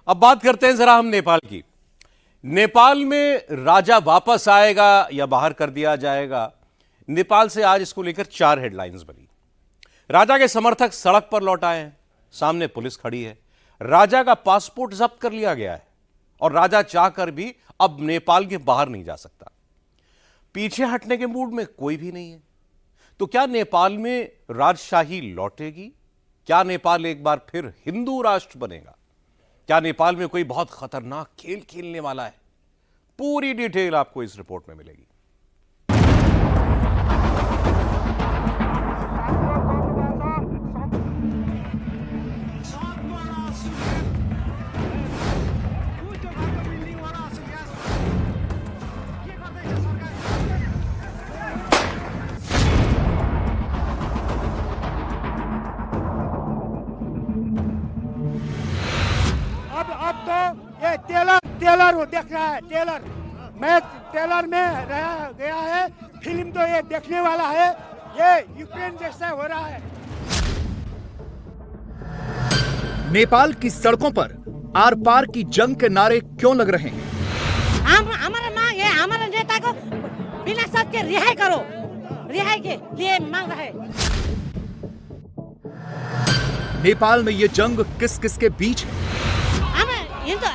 अब बात करते हैं जरा हम नेपाल की। नेपाल में राजा वापस आएगा या बाहर कर दिया जाएगा, नेपाल से आज इसको लेकर 4 हेडलाइंस बनी। राजा के समर्थक सड़क पर लौट आए हैं, सामने पुलिस खड़ी है। राजा का पासपोर्ट जब्त कर लिया गया है और राजा चाहकर भी अब नेपाल के बाहर नहीं जा सकता। पीछे हटने के मूड में कोई भी नहीं है। तो क्या नेपाल में राजशाही लौटेगी? क्या नेपाल एक बार फिर हिंदू राष्ट्र बनेगा? क्या नेपाल में कोई बहुत खतरनाक खेल खेलने वाला है? पूरी डिटेल आपको इस रिपोर्ट में मिलेगी। अब तो ये टेलर वो देख रहा है। टेलर मैं टेलर में रहा गया है। फिल्म तो ये देखने वाला है। ये यूक्रेन जैसा हो रहा है। नेपाल की सड़कों पर आर पार की जंग के नारे क्यों लग रहे हैं? हमारा मांग है, हमारे नेता को बिना शर्त के रिहाई करो। रिहाई के लिए मांग रहा है। नेपाल में ये जंग किस किस के बीच है?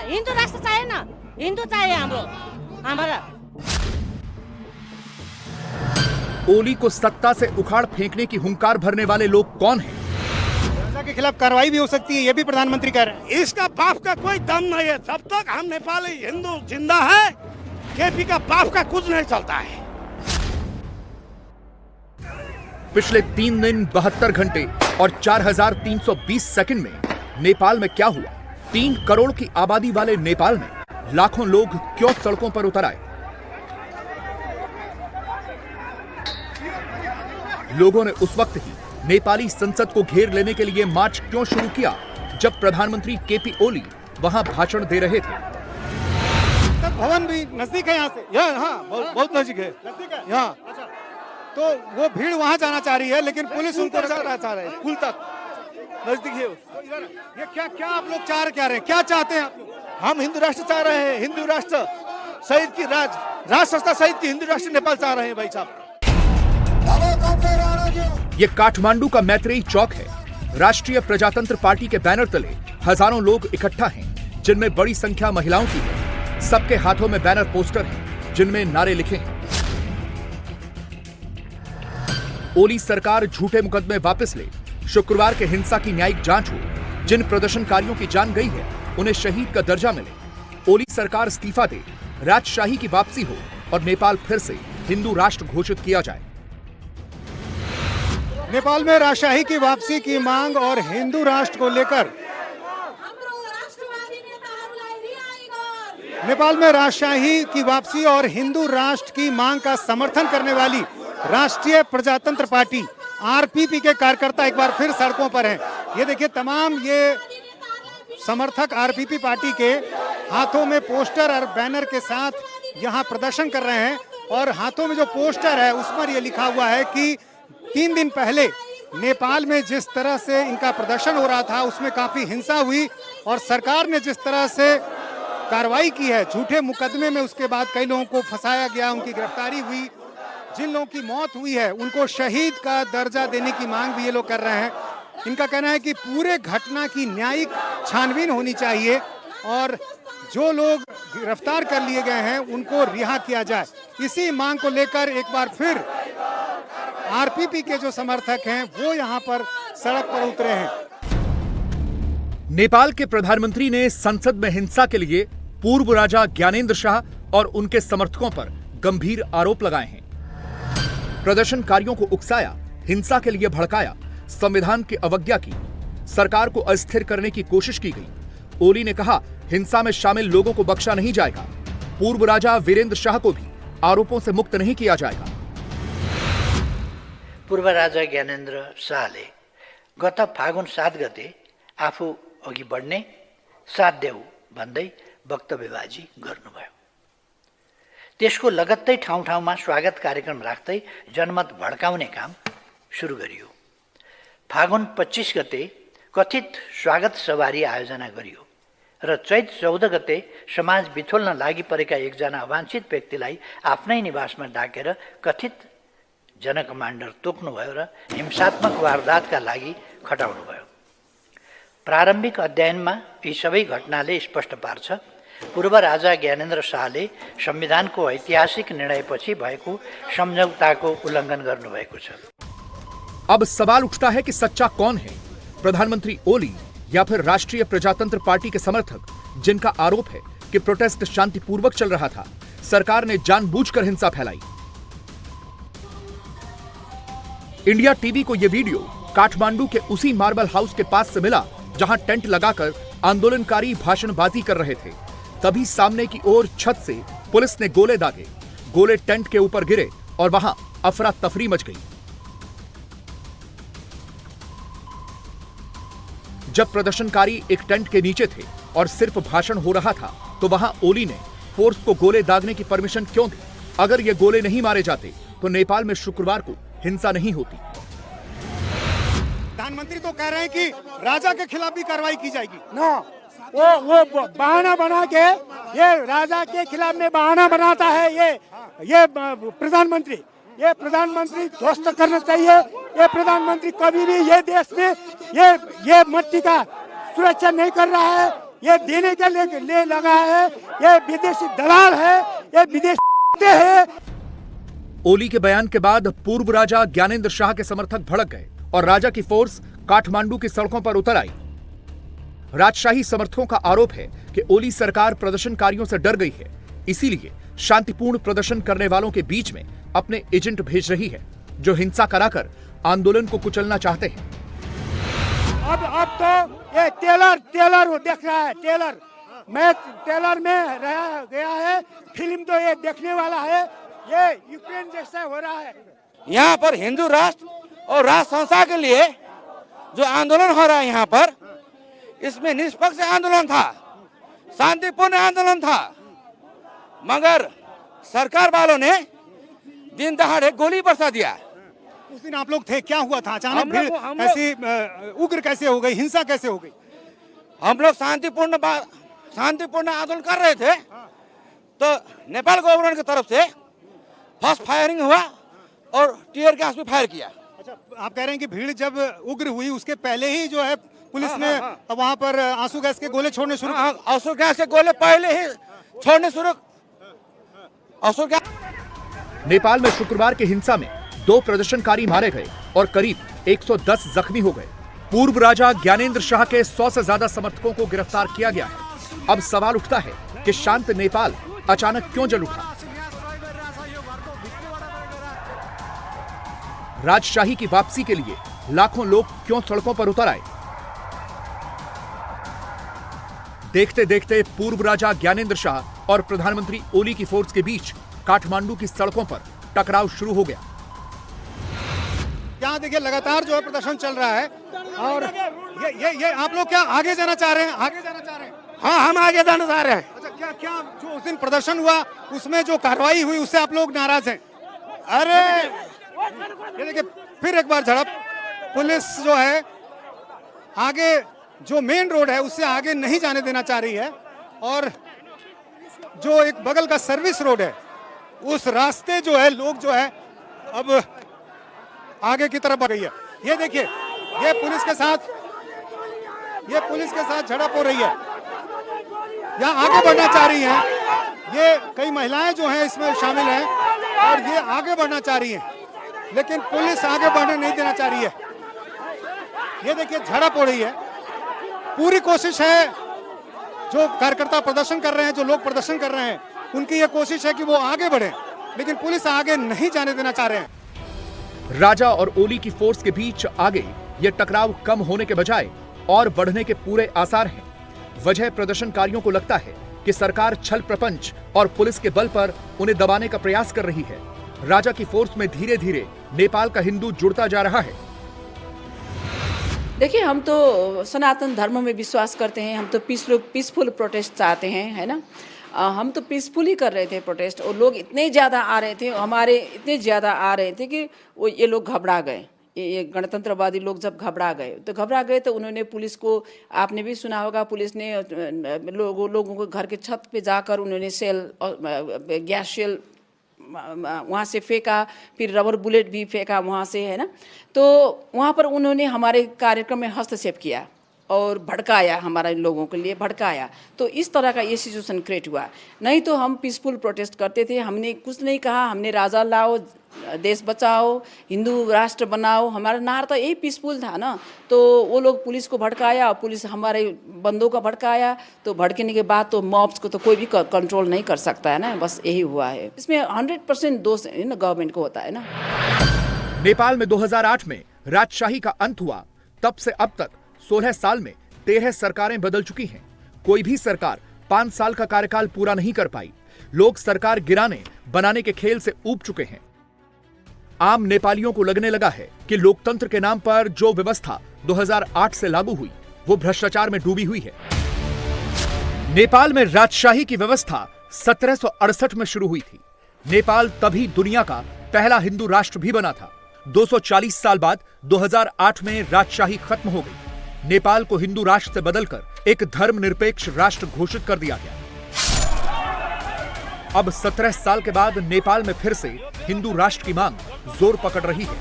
हिंदू राष्ट्र चाहिए ना, हिंदू चाहिए हमारा। ओली को सत्ता से उखाड़ फेंकने की हुंकार भरने वाले लोग कौन हैं? राजा के खिलाफ कार्रवाई भी हो सकती है, ये भी प्रधानमंत्री कह रहे हैं। इसका बाप का कोई दम नहीं है। जब तक हम नेपाली हिंदू जिंदा है, केपी का बाप का कुछ नहीं चलता है। पिछले 3 दिन 72 घंटे और 4320 सेकंड में नेपाल में क्या हुआ? 3 करोड़ की आबादी वाले नेपाल में लाखों लोग क्यों सड़कों पर उतर आए? लोगों ने उस वक्त ही नेपाली संसद को घेर लेने के लिए मार्च क्यों शुरू किया जब प्रधानमंत्री केपी ओली वहां भाषण दे रहे थे? भवन भी नजदीक है यहाँ से। हाँ, बहुत नजदीक है यहाँ। तो वो भीड़ वहां जाना चाह रही है, लेकिन पुलिस उनको चाह रही है। पुल तक नजदीक है। ये क्या आप लोग चाह रहे हैं? क्या चाहते हैं आप लोग? हम हिंदू राष्ट्र चाह रहे हैं। हिंदू राष्ट्र शहीद की राज संस्था शहीद की हिंदू राष्ट्र नेपाल चाह रहे हैं भाई साहब। ये काठमांडू का मैत्रेयी चौक है। राष्ट्रीय प्रजातंत्र पार्टी के बैनर तले हजारों लोग इकट्ठा हैं, जिनमें बड़ी संख्या महिलाओं की है। सबके हाथों में बैनर पोस्टर हैं, जिनमें नारे लिखे हैं। ओली सरकार झूठे मुकदमे वापस ले, शुक्रवार के हिंसा की न्यायिक जांच हो, जिन प्रदर्शनकारियों की जान गई है उन्हें शहीद का दर्जा मिले, ओली सरकार इस्तीफा दे, राजशाही की वापसी हो और नेपाल फिर से हिंदू राष्ट्र घोषित किया जाए। नेपाल में राजशाही की वापसी की मांग और हिंदू राष्ट्र को लेकर नेपाल में राजशाही की वापसी और हिंदू राष्ट्र की मांग का समर्थन करने वाली राष्ट्रीय प्रजातंत्र पार्टी आरपीपी के कार्यकर्ता एक बार फिर सड़कों पर हैं। ये देखिए, तमाम ये समर्थक आरपीपी पार्टी के हाथों में पोस्टर और बैनर के साथ यहाँ प्रदर्शन कर रहे हैं। और हाथों में जो पोस्टर है उस पर ये लिखा हुआ है कि 3 दिन पहले नेपाल में जिस तरह से इनका प्रदर्शन हो रहा था उसमें काफी हिंसा हुई और सरकार ने जिस तरह से कार्रवाई की है झूठे मुकदमे में, उसके बाद कई लोगों को फंसाया गया, उनकी गिरफ्तारी हुई, जिन लोगों की मौत हुई है उनको शहीद का दर्जा देने की मांग भी ये लोग कर रहे हैं। इनका कहना है कि पूरे घटना की न्यायिक छानबीन होनी चाहिए और जो लोग गिरफ्तार कर लिए गए हैं उनको रिहा किया जाए। इसी मांग को लेकर एक बार फिर आरपीपी के जो समर्थक हैं वो यहाँ पर सड़क पर उतरे हैं। नेपाल के प्रधानमंत्री ने संसद में हिंसा के लिए पूर्व राजा ज्ञानेंद्र शाह और उनके समर्थकों पर गंभीर आरोप लगाए हैं। प्रदर्शनकारियों को उकसाया, हिंसा के लिए भड़काया, संविधान की अवज्ञा की, सरकार को अस्थिर करने की कोशिश की गई। ओली ने कहा, हिंसा में शामिल लोगों को बख्शा नहीं जाएगा। पूर्व राजा वीरेंद्र शाह को भी आरोपों से मुक्त नहीं किया जाएगा। पूर्व राजा ज्ञानेन्द्र शाहले गत फागुन 7 गते आफू अघि बढ्ने साथ देऊ भन्दै वक्तव्यबाजी गर्नुभयो। त्यसको लगत्तै ठाउँ ठाउँमा स्वागत कार्यक्रम राख्दै जनमत भड्काउने काम सुरु गरियो। फागुन 25 गते कथित स्वागत सवारी आयोजना गरियो। र चैत 14 गते समाज बिथोल्न लागि परेका एकजना अवाञ्छित व्यक्तिलाई आफ्नै निवासमा डाकेर कथित जनकमान्डर तोक्नुभयो र हिंसात्मक वारदातका लागि खटाउनुभयो। प्रारम्भिक अध्ययनमा यी सबै घटनाले स्पष्ट पार्छ पूर्व राजा ज्ञानेन्द्र शाहले संविधानको ऐतिहासिक निर्णयपछि भएको सम्झौताको उल्लङ्घन गर्नुभएको छ। अब सवाल उठता है कि सच्चा कौन है, प्रधानमंत्री ओली या फिर राष्ट्रीय प्रजातंत्र पार्टी के समर्थक, जिनका आरोप है कि प्रोटेस्ट शांतिपूर्वक चल रहा था, सरकार ने जानबूझकर हिंसा फैलाई। इंडिया टीवी को यह वीडियो काठमांडू के उसी मार्बल हाउस के पास से मिला जहां टेंट लगाकर आंदोलनकारी भाषणबाजी कर रहे थे। तभी सामने की ओर छत से पुलिस ने गोले दागे, गोले टेंट के ऊपर गिरे और वहां अफरा तफरी मच गई। जब प्रदर्शनकारी एक टेंट के नीचे थे और सिर्फ भाषण हो रहा था, तो वहां ओली ने फोर्स को गोले दागने की परमिशन क्यों दी? अगर ये गोले नहीं मारे जाते तो नेपाल में शुक्रवार को हिंसा नहीं होती। प्रधानमंत्री तो कह रहे हैं कि राजा के खिलाफ भी कार्रवाई की जाएगी। नो, वो बहाना बना के, ये राजा के खिलाफ में बहाना बनाता है ये प्रधानमंत्री। ये प्रधानमंत्री ध्वस्त करना चाहिए। ये प्रधानमंत्री कभी भी ये देश में ये मट्टी का सुरक्षा नहीं कर रहा है। ये देने के लिए लगा है। ये विदेशी दलाल है, ये विदेशी है। ओली के बयान के बाद पूर्व राजा ज्ञानेन्द्र शाह के समर्थक भड़क गए और राजा की फोर्स काठमांडू की सड़कों पर उतर आई। राजशाही समर्थकों का आरोप है कि ओली सरकार प्रदर्शनकारियों से डर गई है, इसीलिए शांतिपूर्ण प्रदर्शन करने वालों के बीच में अपने एजेंट भेज रही है, जो हिंसा कराकर आंदोलन को कुचलना चाहते हैं। अब तो ये टेलर वो देख रहा है। टेलर मैं टेलर में रहा गया है। फिल्म तो ये देखने वाला है। ये यूक्रेन जैसा हो रहा है। यहाँ पर हिंदू राष्ट्र और राष्ट्र संस्था के लिए जो आंदोलन हो रहा है यहाँ पर, इसमें निष्पक्ष आंदोलन था, शांतिपूर्ण आंदोलन था, मगर सरकार वालों ने दिन दहाड़े गोली बरसा दिया। उस दिन आप लोग थे, क्या हुआ था? अचानक भीड़ ऐसी उग्र कैसे हो गई, हिंसा कैसे हो गई? हम लोग शांतिपूर्ण आंदोलन कर रहे थे, तो नेपाल गवर्नमेंट की तरफ से फर्स्ट फायरिंग हुआ और टीयर गैस भी फायर किया। अच्छा, आप कह रहे हैं कि भीड़ जब उग्र हुई उसके पहले ही जो है पुलिस ने वहां पर आंसू गैस के गोले छोड़ने शुरू आंसू गैस के गोले पहले ही छोड़ने शुरू। आंसू गैस। नेपाल में शुक्रवार की हिंसा में 2 प्रदर्शनकारी मारे गए और करीब 110 जख्मी हो गए। पूर्व राजा ज्ञानेन्द्र शाह के 100 से ज्यादा समर्थकों को गिरफ्तार किया गया है। अब सवाल उठता है कि शांत नेपाल अचानक क्यों जल उठा? राजशाही की वापसी के लिए लाखों लोग क्यों सड़कों पर उतर आए? देखते देखते पूर्व राजा ज्ञानेन्द्र शाह और प्रधानमंत्री ओली की फोर्स के बीच काठमांडू की सड़कों पर टकराव शुरू हो गया। यहाँ देखिए लगातार जो है प्रदर्शन चल रहा है और ये आप लोग क्या आगे जाना चाह रहे हैं? आगे जाना चाह रहे हैं? हाँ, हम आगे जाना चाह रहे हैं। अच्छा, क्या जो उस दिन प्रदर्शन हुआ उसमें जो कार्रवाई हुई उससे आप लोग नाराज हैं? अरे ये देखिए फिर एक बार झड़प। पुलिस जो है आगे जो मेन रोड है उससे आगे नहीं जाने देना चाह रही है और जो एक बगल का सर्विस रोड है उस रास्ते जो है लोग जो है अब आगे की तरफ बढ़ रही है। ये देखिए ये पुलिस के साथ झड़प हो रही है। यहाँ आगे बढ़ना चाह रही हैं। ये कई महिलाएं जो हैं इसमें शामिल हैं और ये आगे बढ़ना चाह रही हैं, लेकिन पुलिस आगे बढ़ने नहीं देना चाह रही है। ये देखिए झड़प हो रही है। पूरी कोशिश है, जो कार्यकर्ता प्रदर्शन कर रहे हैं, जो लोग प्रदर्शन कर रहे हैं, उनकी ये कोशिश है कि वो आगे बढ़े, लेकिन पुलिस आगे नहीं जाने देना चाह रहे हैं। राजा और ओली की फोर्स के बीच आगे यह टकराव कम होने के बजाय और बढ़ने के पूरे आसार हैं। वजह प्रदर्शनकारियों को लगता है कि सरकार छल प्रपंच और पुलिस के बल पर उन्हें दबाने का प्रयास कर रही है। राजा की फोर्स में धीरे धीरे नेपाल का हिंदू जुड़ता जा रहा है। देखिए, हम तो सनातन धर्म में विश्वास करते हैं। हम तो पीसफुल प्रोटेस्ट चाहते हैं, है ना। हम तो पीसफुल ही कर रहे थे प्रोटेस्ट और लोग इतने ज़्यादा आ रहे थे, हमारे इतने ज़्यादा आ रहे थे कि ये लोग घबरा गए। ये गणतंत्रवादी लोग जब घबरा गए तो उन्होंने पुलिस को, आपने भी सुना होगा, पुलिस ने लोगों को घर के छत पे जाकर उन्होंने गैस शेल वहाँ से फेंका, फिर रबर बुलेट भी फेंका वहाँ से, है ना। तो वहाँ पर उन्होंने हमारे कार्यक्रम में हस्तक्षेप किया और भड़काया, हमारे लोगों के लिए भड़काया। तो इस तरह का ये सिचुएशन क्रिएट हुआ। नहीं तो हम पीसफुल प्रोटेस्ट करते थे, हमने कुछ नहीं कहा, हमने राजा लाओ, देश बचाओ, हिंदू राष्ट्र बनाओ, हमारा नारा तो यही पीसफुल था ना। तो वो लोग पुलिस को भड़काया और पुलिस हमारे बंदों का भड़काया। तो भड़कने के बाद तो मॉब्स को तो कोई भी कंट्रोल नहीं कर सकता है ना, बस यही हुआ है। इसमें 100% दोष ना गवर्नमेंट को होता है ना। नेपाल में 2008 में राजशाही का अंत हुआ, तब से अब तक 16 साल में 13 सरकारें बदल चुकी हैं। कोई भी सरकार 5 साल का कार्यकाल पूरा नहीं कर पाई। लोग सरकार गिराने बनाने के खेल से ऊब चुके हैं। आम नेपालियों को लगने लगा है कि लोकतंत्र के नाम पर जो व्यवस्था 2008 से लागू हुई वो भ्रष्टाचार में डूबी हुई है। नेपाल में राजशाही की व्यवस्था 1768 में शुरू हुई थी। नेपाल तभी दुनिया का पहला हिंदू राष्ट्र भी बना था। 240 साल बाद 2008 में राजशाही खत्म हो गई। नेपाल को हिंदू राष्ट्र से बदलकर एक धर्मनिरपेक्ष राष्ट्र घोषित कर दिया गया। अब 17 साल के बाद नेपाल में फिर से हिंदू राष्ट्र की मांग जोर पकड़ रही है।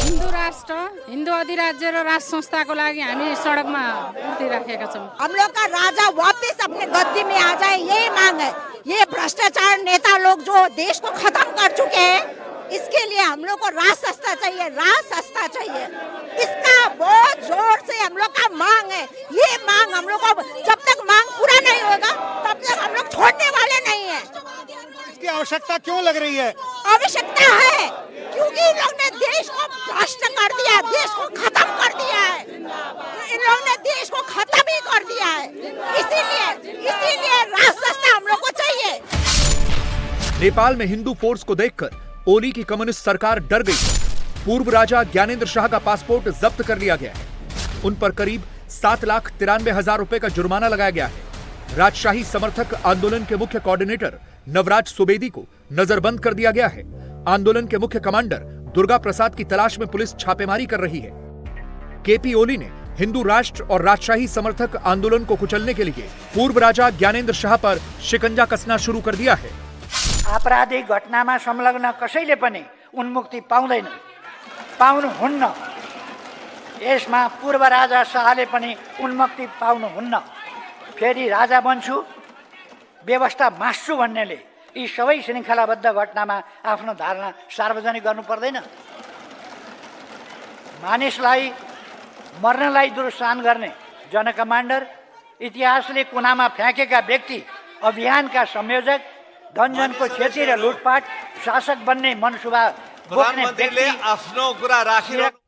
हिंदू राष्ट्र, हिंदू अधिराज्य र राष्ट्र संस्था को लागि हामी सडकमा उठिराखेका छौं। हम लोग का राजा वापस अपने गद्दी में आ जाए, यही मांग है। ये भ्रष्टाचार नेता लोग जो देश को खत्म कर चुके हैं, इसके लिए हम लोग को राज सस्ता चाहिए, राज सस्ता चाहिए। इसका बहुत जोर से हम लोग का मांग है। ये मांग हम लोग को जब तक मांग पूरा नहीं होगा तब तक हम लोग छोड़ने वाले नहीं है। इसकी आवश्यकता क्यों लग रही है? आवश्यकता है क्योंकि इन लोग ने देश को भ्रष्ट कर दिया, देश को खत्म कर दिया है। इन लोग ने देश को खत्म ही कर दिया है। इसीलिए राज सस्ता हम लोग को चाहिए। नेपाल में हिंदू फोर्स को देखकर ओली की कम्युनिस्ट सरकार डर गई। पूर्व राजा ज्ञानेंद्र शाह का पासपोर्ट जब्त कर लिया गया है। उन पर करीब 7,93,000 रुपए का जुर्माना लगाया गया है। राजशाही समर्थक आंदोलन के मुख्य कोऑर्डिनेटर नवराज सुवेदी को नजरबंद कर दिया गया है। आंदोलन के मुख्य कमांडर दुर्गा प्रसाद की तलाश में पुलिस छापेमारी कर रही है। केपी ओली ने हिंदू राष्ट्र और राजशाही समर्थक आंदोलन को कुचलने के लिए पूर्व राजा ज्ञानेंद्र शाह पर शिकंजा कसना शुरू कर दिया है। आपराधिक घटनामा संलग्न कसैले पनि उन्मुक्ति पाउँदैन, पाउनुहुन्न। यसमा पूर्व राजा शाहले पनि उन्मुक्ति पाउनुहुन्न। फेरि राजा बन्छु, व्यवस्था मास्छु भन्नेले यी सबै श्रृङ्खलाबद्ध घटनामा आफ्नो धारणा सार्वजनिक गर्नु पर्दैन। मानिसलाई मर्नलाई दुरुत्साहन गर्ने जनकमान्डर, इतिहासले कुनामा फ्याँकेका व्यक्ति, अभियानका संयोजक, धनजनको क्षति र लुटपाट, शासक बन्ने मनसुबा बोक्ने व्यक्ति, आफ्नो कुरा राखिरहनु